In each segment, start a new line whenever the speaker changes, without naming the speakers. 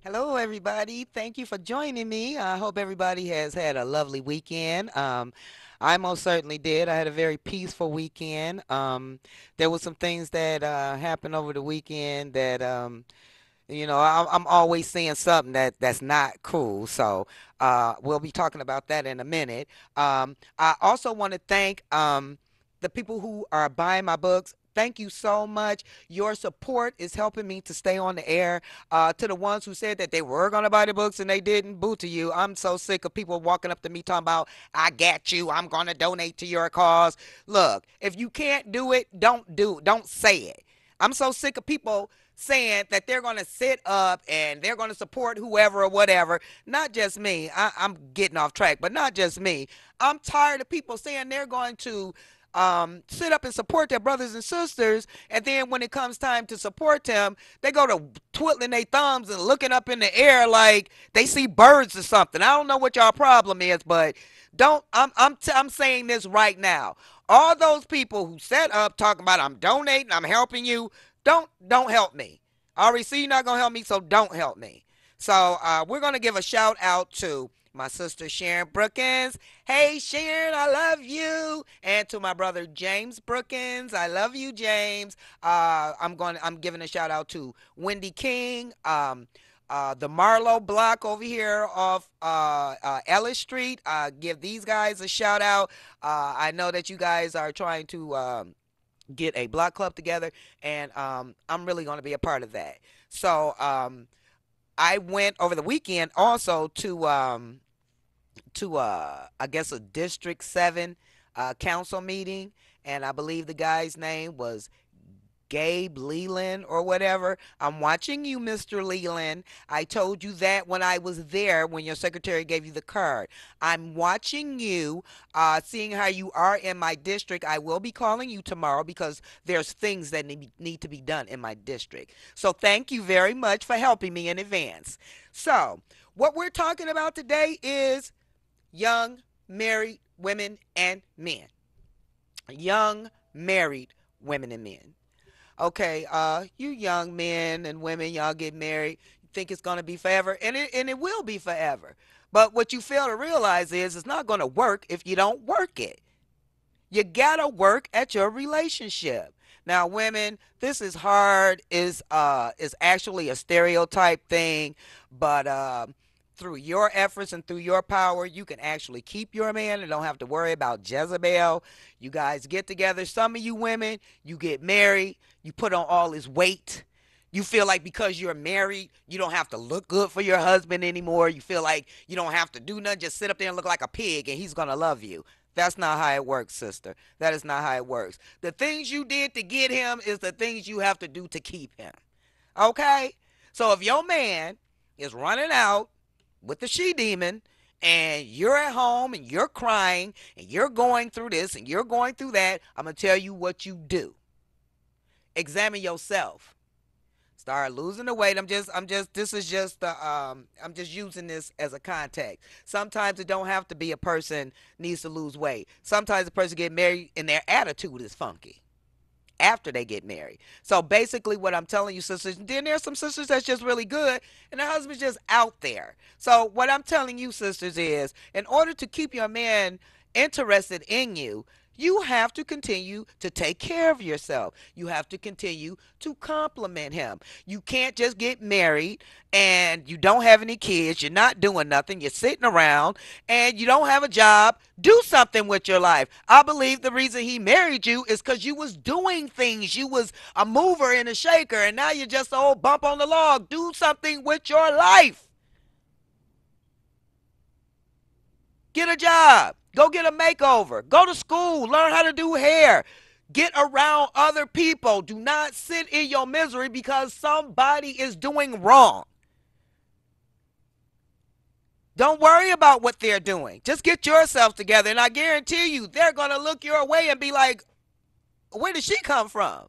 Hello, everybody. Thank you for joining me. I hope everybody has had a lovely weekend. I most certainly did. I had a very peaceful weekend. There were some things that happened over the weekend that I'm always seeing something that's not cool. So we'll be talking about that in a minute. I also want to thank the people who are buying my books. Thank you so much. Your support is helping me to stay on the air. To the ones who said that they were going to buy the books and they didn't, boo to you. I'm so sick of people walking up to me talking about, I got you. I'm going to donate to your cause. Look, if you can't do it, don't say it. I'm so sick of people saying that they're going to sit up and they're going to support whoever or whatever. Not just me. I'm getting off track, but not just me. I'm tired of people saying they're going to sit up and support their brothers and sisters, and then when it comes time to support them, they go to twiddling their thumbs and looking up in the air like they see birds or something. I don't know what y'all problem is, but don't. I'm saying this right now. All those people who set up talking about I'm donating, I'm helping you, don't help me. I already see you're not gonna help me, so don't help me. So we're gonna give a shout out to my sister Sharon Brookins. Hey Sharon, I love you. And to my brother James Brookins, I love you, James. I'm giving a shout out to Wendy King. The Marlowe block over here off Ellis Street. Give these guys a shout out. I know that you guys are trying to get a block club together, and I'm really going to be a part of that. So I went over the weekend also to I guess a District 7 council meeting, and I believe the guy's name was Gabe Leland or whatever. I'm watching you, Mr. Leland. I told you that when I was there when your secretary gave you the card. I'm watching you, seeing how you are in my district. I will be calling you tomorrow because there's things that need to be done in my district. So thank you very much for helping me in advance. So, what we're talking about today is young married women and men. Young married women and men. Okay, you young men and women, y'all get married, you think it's gonna be forever, and it will be forever. But what you fail to realize is it's not gonna work if you don't work it. You gotta work at your relationship. Now, women, this is hard. Is actually a stereotype thing, but through your efforts and through your power, you can actually keep your man and don't have to worry about Jezebel. You guys get together. Some of you women, you get married. You put on all this weight. You feel like because you're married, you don't have to look good for your husband anymore. You feel like you don't have to do nothing. Just sit up there and look like a pig, and he's gonna love you. That's not how it works, sister. That is not how it works. The things you did to get him is the things you have to do to keep him. Okay? So if your man is running out with the she demon and you're at home and you're crying and you're going through this and you're going through that, I'm going to tell you what you do. Examine yourself. Start losing the weight. This is just the I'm just using this as a context. Sometimes it don't have to be a person needs to lose weight. Sometimes a person get married and their attitude is funky after they get married. So basically what I'm telling you, sisters, then there's some sisters that's just really good and the husband's just out there. So what I'm telling you, sisters, is in order to keep your man interested in you, you have to continue to take care of yourself. You have to continue to compliment him. You can't just get married and you don't have any kids, you're not doing nothing, you're sitting around and you don't have a job. Do something with your life. I believe the reason he married you is because you was doing things. You was a mover and a shaker, and now you're just an old bump on the log. Do something with your life. Get a job. Go get a makeover. Go to school. Learn how to do hair. Get around other people. Do not sit in your misery because somebody is doing wrong. Don't worry about what they're doing. Just get yourself together, and I guarantee you, they're going to look your way and be like, where did she come from?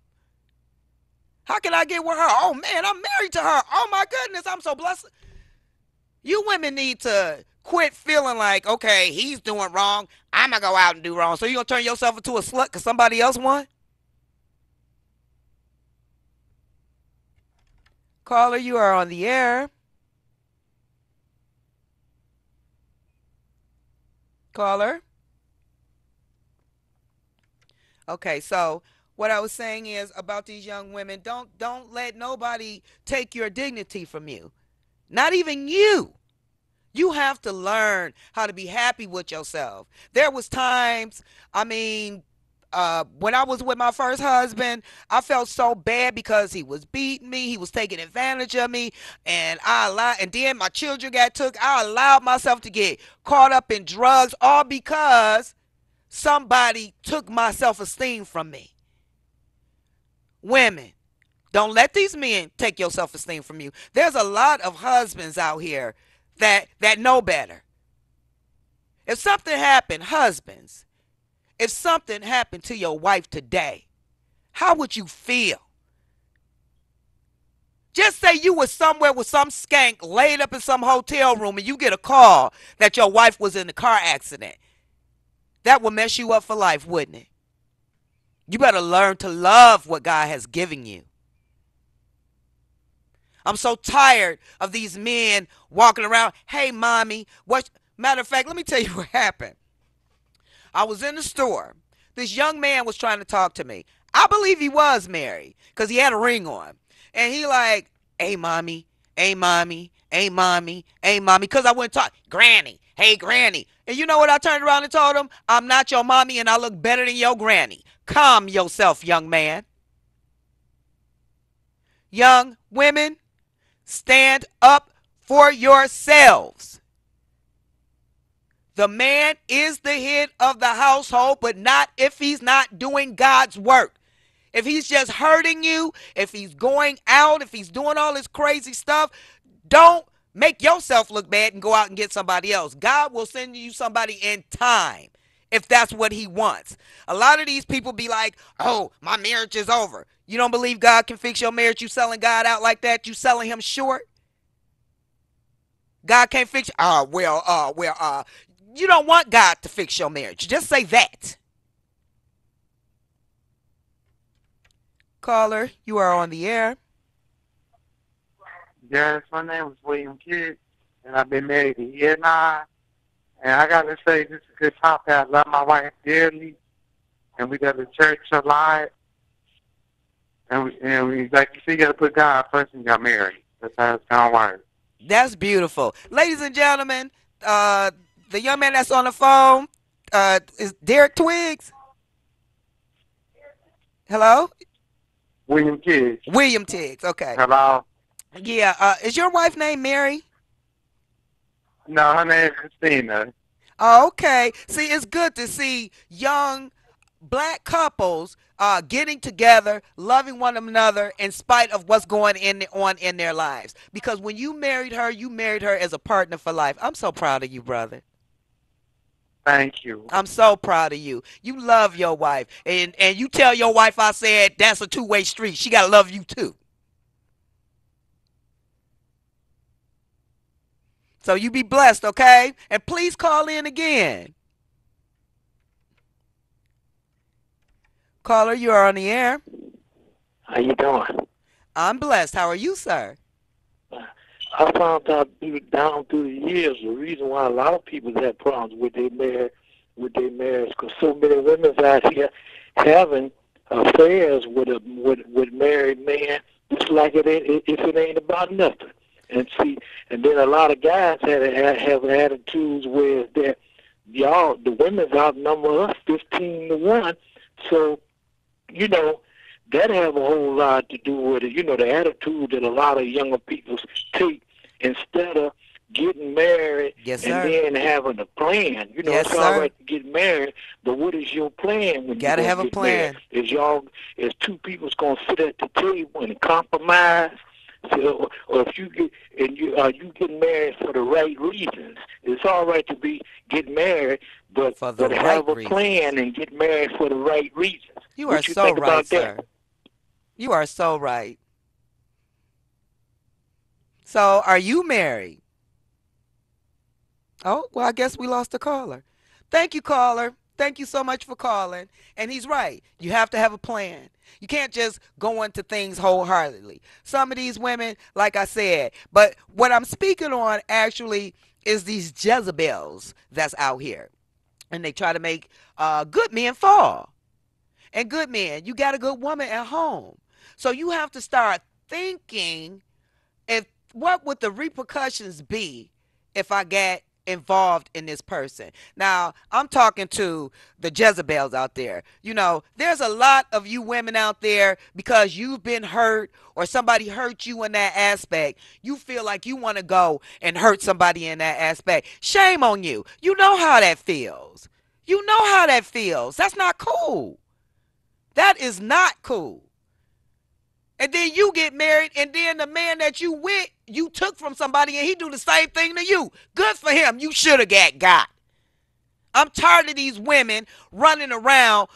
How can I get with her? Oh, man, I'm married to her. Oh, my goodness, I'm so blessed. You women need to quit feeling like, okay, he's doing wrong. I'm going to go out and do wrong. So you're going to turn yourself into a slut because somebody else won? Caller, you are on the air. Caller. Okay, so what I was saying is about these young women, don't let nobody take your dignity from you. Not even you. You have to learn how to be happy with yourself. There was times, I mean, when I was with my first husband, I felt so bad because he was beating me, he was taking advantage of me, and and then my children got took. I allowed myself to get caught up in drugs, all because somebody took my self-esteem from me. Women, don't let these men take your self-esteem from you. There's a lot of husbands out here that know better. If something happened, husbands, if something happened to your wife today, how would you feel? Just say you were somewhere with some skank laid up in some hotel room and you get a call that your wife was in a car accident. That would mess you up for life, wouldn't it? You better learn to love what God has given you. I'm so tired of these men walking around, hey, mommy, what? Matter of fact, let me tell you what happened. I was in the store. This young man was trying to talk to me. I believe he was married because he had a ring on. And he like, hey, mommy, hey, mommy, hey, mommy, hey, mommy, because I went to talk, granny, hey, granny. And you know what I turned around and told him? I'm not your mommy and I look better than your granny. Calm yourself, young man. Young women, stand up for yourselves. The man is the head of the household, but not if he's not doing God's work. If he's just hurting you, if he's going out, if he's doing all this crazy stuff, don't make yourself look bad and go out and get somebody else. God will send you somebody in time if that's what he wants. A lot of these people be like, oh, my marriage is over. You don't believe God can fix your marriage? You selling God out like that? You selling him short? God can't fix. You don't want God to fix your marriage. Just say that. Caller, you are on the air.
Yes, my name is William Kidd, and I've been married a year now. And I got to say, this is a good topic. I love my wife dearly, and we go to church a lot. And we like you see, you got to put God first and got married. That's how it's going to work.
That's beautiful. Ladies and gentlemen, uh, the young man that's on the phone is Derek Twiggs. Hello?
William Kidd.
William Tiggs. Okay.
Hello?
Yeah. Is your wife named Mary?
No, her name is Christina.
Oh, okay. See, it's good to see young black couples getting together, loving one another in spite of what's on in their lives. Because when you married her as a partner for life. I'm so proud of you, brother.
Thank you.
I'm so proud of you. You love your wife. And you tell your wife I said that's a two-way street. She got to love you too. So you be blessed, okay? And please call in again. Caller, you are on the air.
How you doing?
I'm blessed. How are you, sir?
I found out down through the years the reason why a lot of people have problems with their marriage, because so many women's out here having affairs with married men, just like if it ain't about nothing. And see, and then a lot of guys have attitudes where that the women's outnumber us 15-1, so you know. That have a whole lot to do with it. You know, the attitude that a lot of younger people take instead of getting married
Yes,
and
sir.
then having a plan. You know,
Yes,
it's all
sir.
right to get married, but what is your plan when you
Gotta
gonna
have a
get married?
plan.
Is two people's gonna sit at the table and compromise? So, or if you get and you get married for the right reasons, it's all right to get married, but
For the right
have a
reasons.
plan and get married for the right reasons.
You are
What you
so
think
right,
about that?
sir. You are so right. So, are you married? Oh, well, I guess we lost a caller. Thank you, caller. Thank you so much for calling. And he's right. You have to have a plan. You can't just go into things wholeheartedly. Some of these women, like I said, but what I'm speaking on actually is these Jezebels that's out here. and they try to make good men fall. And good men, you got a good woman at home. So you have to start thinking, if what would the repercussions be if I get involved in this person? Now, I'm talking to the Jezebels out there. You know, there's a lot of you women out there, because you've been hurt or somebody hurt you in that aspect. You feel like you want to go and hurt somebody in that aspect. Shame on you. You know how that feels. You know how that feels. That's not cool. That is not cool. And then you get married, and then the man that you with, you took from somebody, and he do the same thing to you. Good for him. You should have got. I'm tired of these women running around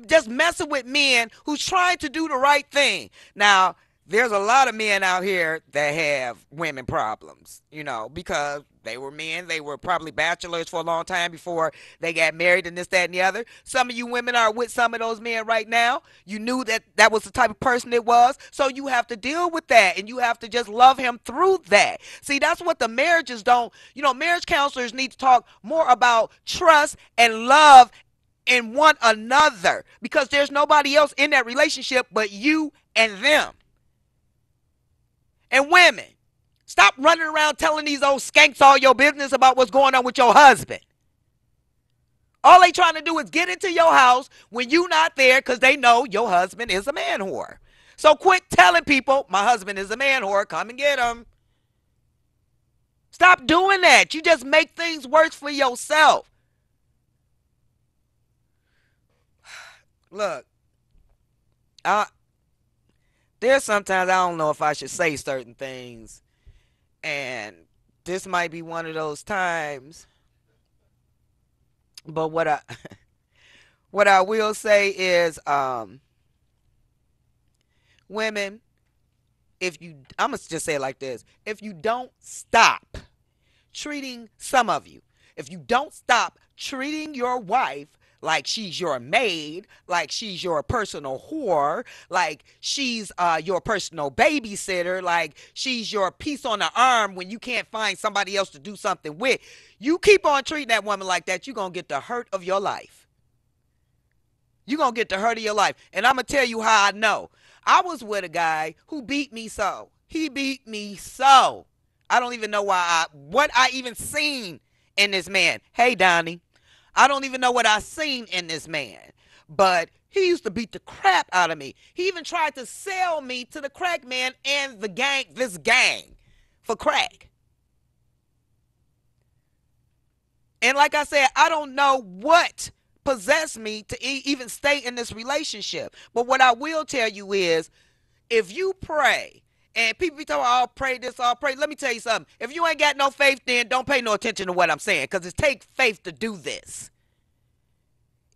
just messing with men who's trying to do the right thing. Now, there's a lot of men out here that have women problems, you know, because they were men. They were probably bachelors for a long time before they got married and this, that, and the other. Some of you women are with some of those men right now. You knew that that was the type of person it was. So you have to deal with that, and you have to just love him through that. See, that's what the marriages don't, you know, marriage counselors need to talk more about trust and love in one another, because there's nobody else in that relationship but you and them. And women, stop running around telling these old skanks all your business about what's going on with your husband. All they trying to do is get into your house when you not there, because they know your husband is a man whore. So quit telling people, my husband is a man whore, come and get him. Stop doing that. You just make things worse for yourself. Look, there's sometimes I don't know if I should say certain things, and this might be one of those times. But what I what I will say is, women, if you, I'm gonna just say it like this: if you don't stop treating, some of you, if you don't stop treating your wife like she's your maid, like she's your personal whore, like she's your personal babysitter, like she's your piece on the arm when you can't find somebody else to do something with, you keep on treating that woman like that, you're going to get the hurt of your life. You're going to get the hurt of your life. And I'm going to tell you how I know. I was with a guy who beat me so. He beat me so. I don't even know what I even seen in this man. Hey, Donnie. I don't even know what I seen in this man. But he used to beat the crap out of me. He even tried to sell me to the crack man and the gang, this gang, for crack. And like I said, I don't know what possessed me to even stay in this relationship. But what I will tell you is, if you pray, and people be talking, I'll pray this, I'll pray. Let me tell you something. If you ain't got no faith, then don't pay no attention to what I'm saying, because it takes faith to do this.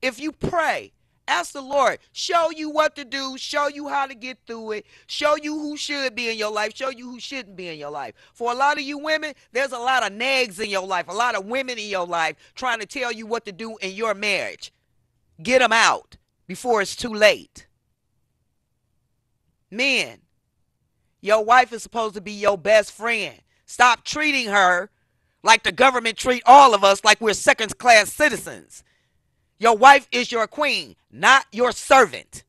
If you pray, ask the Lord, show you what to do, show you how to get through it, show you who should be in your life, show you who shouldn't be in your life. For a lot of you women, there's a lot of nags in your life, a lot of women in your life trying to tell you what to do in your marriage. Get them out before it's too late. Men, your wife is supposed to be your best friend. Stop treating her like the government treat all of us like we're second-class citizens. Your wife is your queen, not your servant.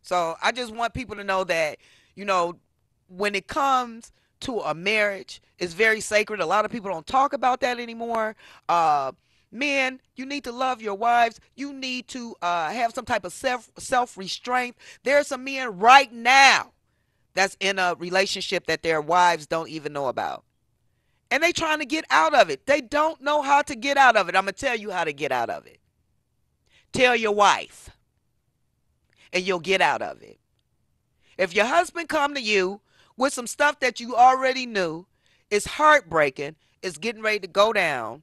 So I just want people to know that, you know, when it comes to a marriage, it's very sacred. A lot of people don't talk about that anymore. Men, you need to love your wives. You need to have some type of self-restraint. There are some men right now that's in a relationship that their wives don't even know about. And they trying to get out of it. They don't know how to get out of it. I'm going to tell you how to get out of it. Tell your wife, and you'll get out of it. If your husband come to you with some stuff that you already knew, it's heartbreaking, it's getting ready to go down,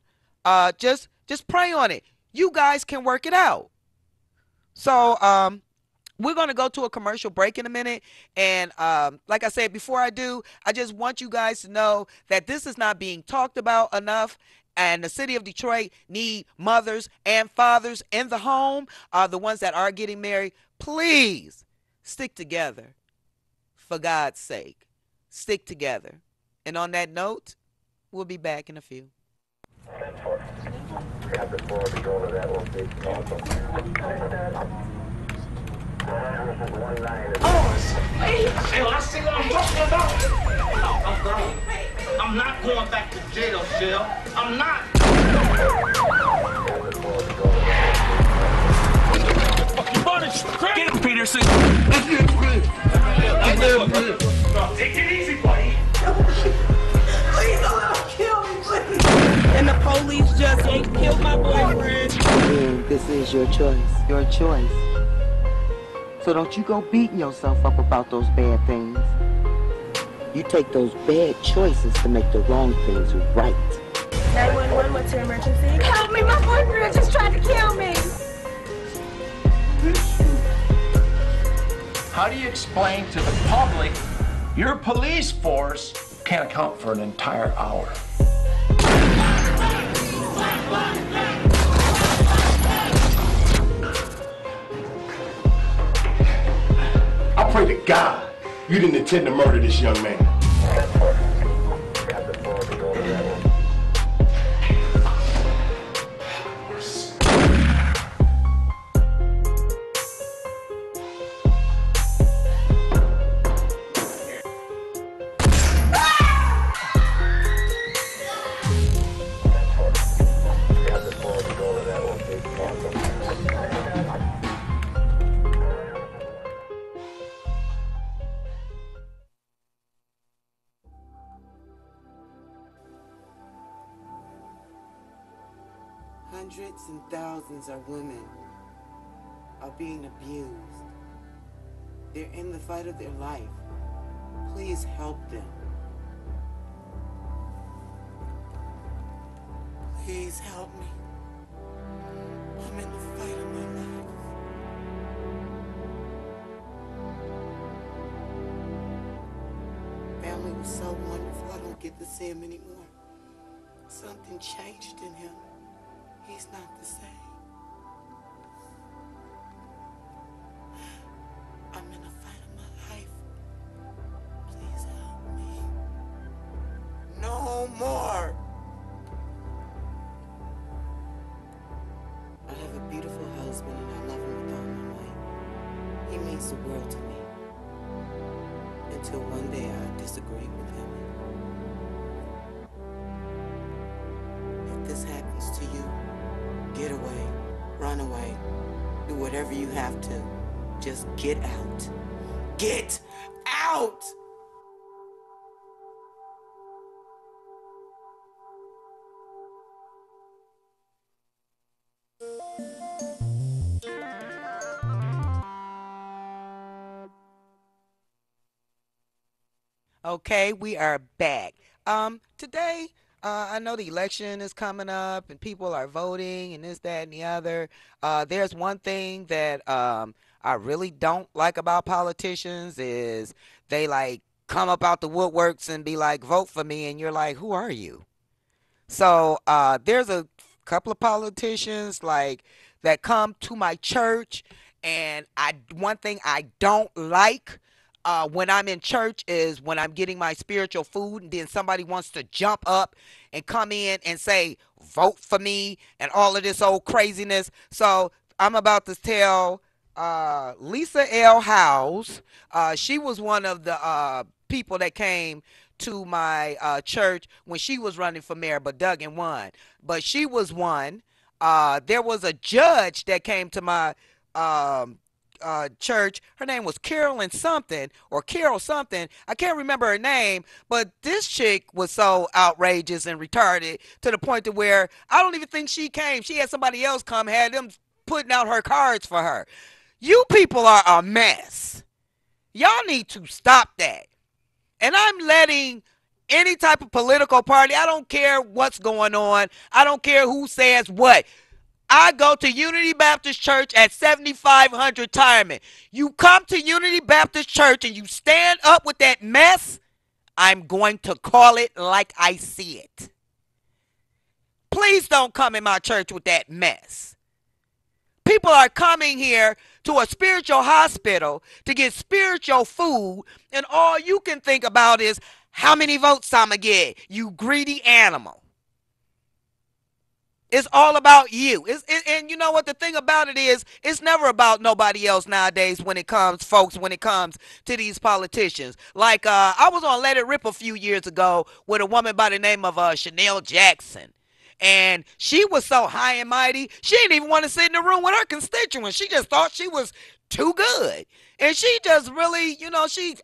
just pray on it. You guys can work it out. So we're going to go to a commercial break in a minute. And like I said, before I do, I just want you guys to know that this is not being talked about enough. And the city of Detroit need mothers and fathers in the home, the ones that are getting married. Please stick together. For God's sake, stick together. And on that note, we'll be back in a few.
Phil, I see what I'm talking about. I'm grown. I'm not going back to jail, Phil. I'm not.
Get him, Peterson.
Take it easy, buddy.
Please don't let him kill me, please. And the police just ain't killed my boyfriend.
Again, this is your choice. Your choice. So don't you go beating yourself up about those bad things. You take those bad choices to make the wrong things right.
911, what's your emergency? Help me, my boyfriend just tried to kill me.
How do you explain to the public your police force can't account for an entire hour?
I pray to God you didn't intend to murder this young man.
Hundreds and thousands of women are being abused. They're in the fight of their life. Please help them. Please help me. I'm in the fight of my life. Family was so wonderful. I don't get to see him anymore. Something changed in him. He's not the same. I'm in a fight of my life. Please help me. No more. I have a beautiful husband and I love him with all my might. He means the world to me. Until one day I disagree with him. If this happens to you, get away, run away, do whatever you have to. Just get out. Get out! Okay, we are back. Today, I know the election is coming up and people are voting and this, that, and the other. There's one thing that I really don't like about politicians is they like come up out the woodworks and be like, vote for me, and you're like, who are you? So there's a couple of politicians like that come to my church, and one thing I don't like when I'm in church is when I'm getting my spiritual food, and then somebody wants to jump up and come in and say, vote for me, and all of this old craziness. So I'm about to tell Lisa L. Howes. She was one of the people that came to my church when she was running for mayor, but Duggan won. But she was one. There was a judge that came to my church. Her name was Carolyn something or Carol something. I can't remember her name, but this chick was so outrageous and retarded to the point to where I don't even think she came. She had somebody else come, had them putting out her cards for her. You people are a mess. Y'all need to stop that. And I'm letting any type of political party, I don't care what's going on. I don't care who says what. I go to Unity Baptist Church at 7500 Tireman. You come to Unity Baptist Church and you stand up with that mess, I'm going to call it like I see it. Please don't come in my church with that mess. People are coming here to a spiritual hospital to get spiritual food, and all you can think about is how many votes I'm going to get, you greedy animal. It's all about you. And you know what the thing about it is, it's never about nobody else nowadays when it comes, folks, when it comes to these politicians. Like I was on Let It Rip a few years ago with a woman by the name of Chanel Jackson. And she was so high and mighty, she didn't even want to sit in the room with her constituents. She just thought she was too good. And she just really, she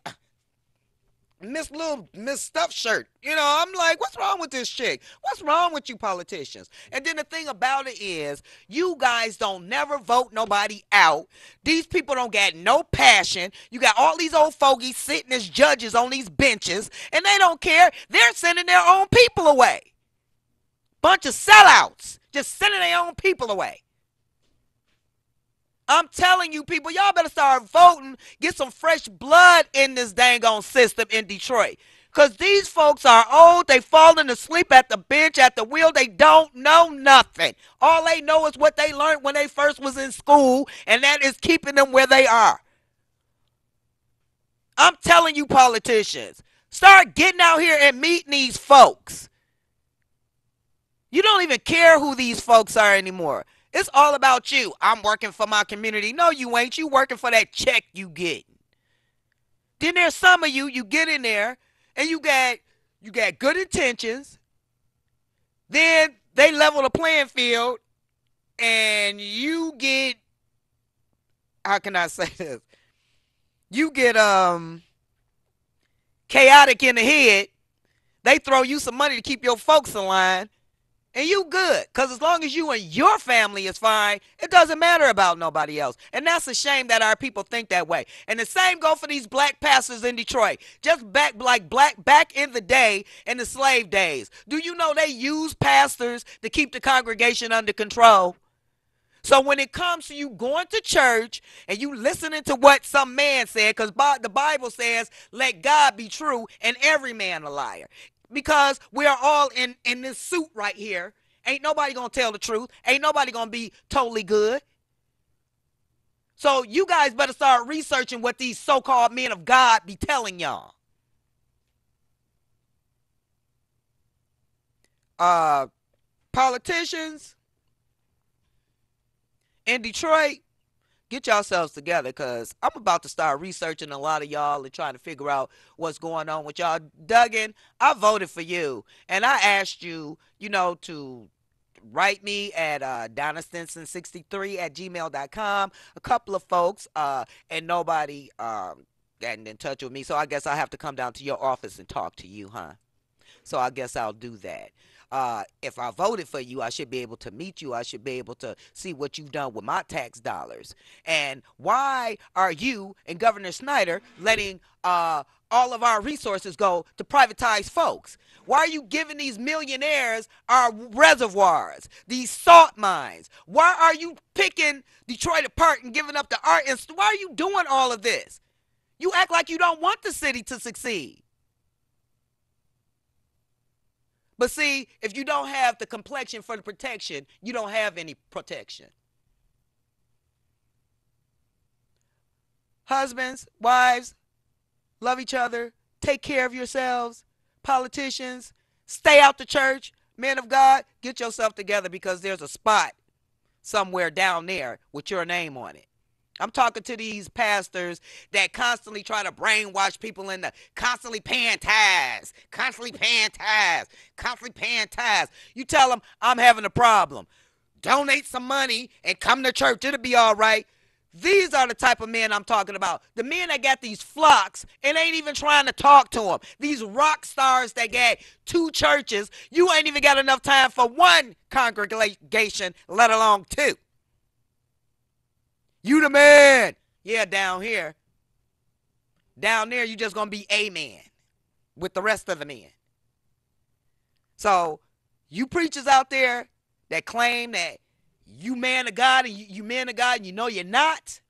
Miss Stuff shirt. I'm like, what's wrong with this chick? What's wrong with you politicians? And then the thing about it is, you guys don't never vote nobody out. These people don't got no passion. You got all these old fogies sitting as judges on these benches, and they don't care. They're sending their own people away. Bunch of sellouts, just sending their own people away. I'm telling you, people, y'all better start voting. Get some fresh blood in this dang on system in Detroit. Because these folks are old. They falling asleep at the bench, at the wheel. They don't know nothing. All they know is what they learned when they first was in school, and that is keeping them where they are. I'm telling you, politicians, start getting out here and meeting these folks. You don't even care who these folks are anymore. It's all about you. I'm working for my community. No, you ain't. You working for that check you get. Then there's some of you get in there and you got good intentions. Then they level the playing field and you get, how can I say this? You get chaotic in the head. They throw you some money to keep your folks in line. And you good, because as long as you and your family is fine, it doesn't matter about nobody else. And that's a shame that our people think that way. And the same go for these black pastors in Detroit. Just back in the day, in the slave days. Do you know they use pastors to keep the congregation under control? So when it comes to you going to church and you listening to what some man said, because the Bible says, let God be true and every man a liar. Because we are all in this suit right here. Ain't nobody going to tell the truth. Ain't nobody going to be totally good. So you guys better start researching what these so-called men of God be telling y'all. Politicians in Detroit, get yourselves together, because I'm about to start researching a lot of y'all and trying to figure out what's going on with y'all. Duggan, I voted for you, and I asked you, to write me at DonnaStinson63@gmail.com. A couple of folks, and nobody getting in touch with me, so I guess I have to come down to your office and talk to you, huh? So I guess I'll do that. If I voted for you, I should be able to meet you. I should be able to see what you've done with my tax dollars. And why are you and Governor Snyder letting all of our resources go to privatized folks? Why are you giving these millionaires our reservoirs, these salt mines? Why are you picking Detroit apart and giving up the art? Why are you doing all of this? You act like you don't want the city to succeed. But see, if you don't have the complexion for the protection, you don't have any protection. Husbands, wives, love each other. Take care of yourselves. Politicians, stay out the church. Men of God, get yourself together, because there's a spot somewhere down there with your name on it. I'm talking to these pastors that constantly try to brainwash people into constantly paying tithes. You tell them, I'm having a problem. Donate some money and come to church. It'll be all right. These are the type of men I'm talking about. The men that got these flocks and ain't even trying to talk to them. These rock stars that got 2 churches. You ain't even got enough time for 1 congregation, let alone 2. You the man. Yeah, down here. Down there, you just going to be a man with the rest of the men. So, you preachers out there that claim that you man of God and you men of God and you know you're not,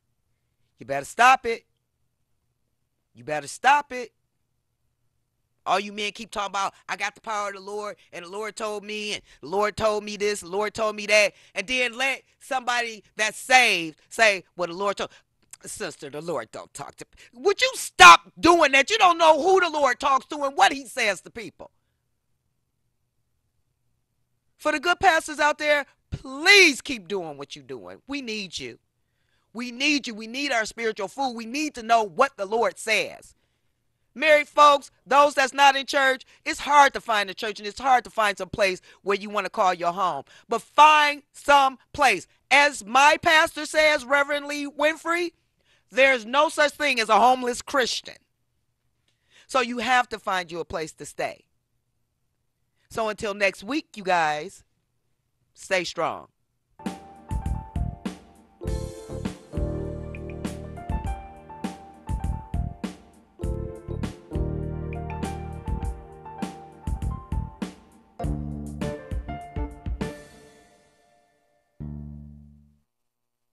you better stop it. You better stop it. All you men keep talking about, I got the power of the Lord, and the Lord told me, and the Lord told me this, the Lord told me that, and then let somebody that's saved say, well, the Lord told, sister, the Lord don't talk to, would you stop doing that? You don't know who the Lord talks to and what he says to people. For the good pastors out there, please keep doing what you're doing. We need you. We need you. We need our spiritual food. We need to know what the Lord says. Married folks, those that's not in church, it's hard to find a church and it's hard to find some place where you want to call your home. But find some place. As my pastor says, Reverend Lee Winfrey, there's no such thing as a homeless Christian. So you have to find you a place to stay. So until next week, you guys, stay strong.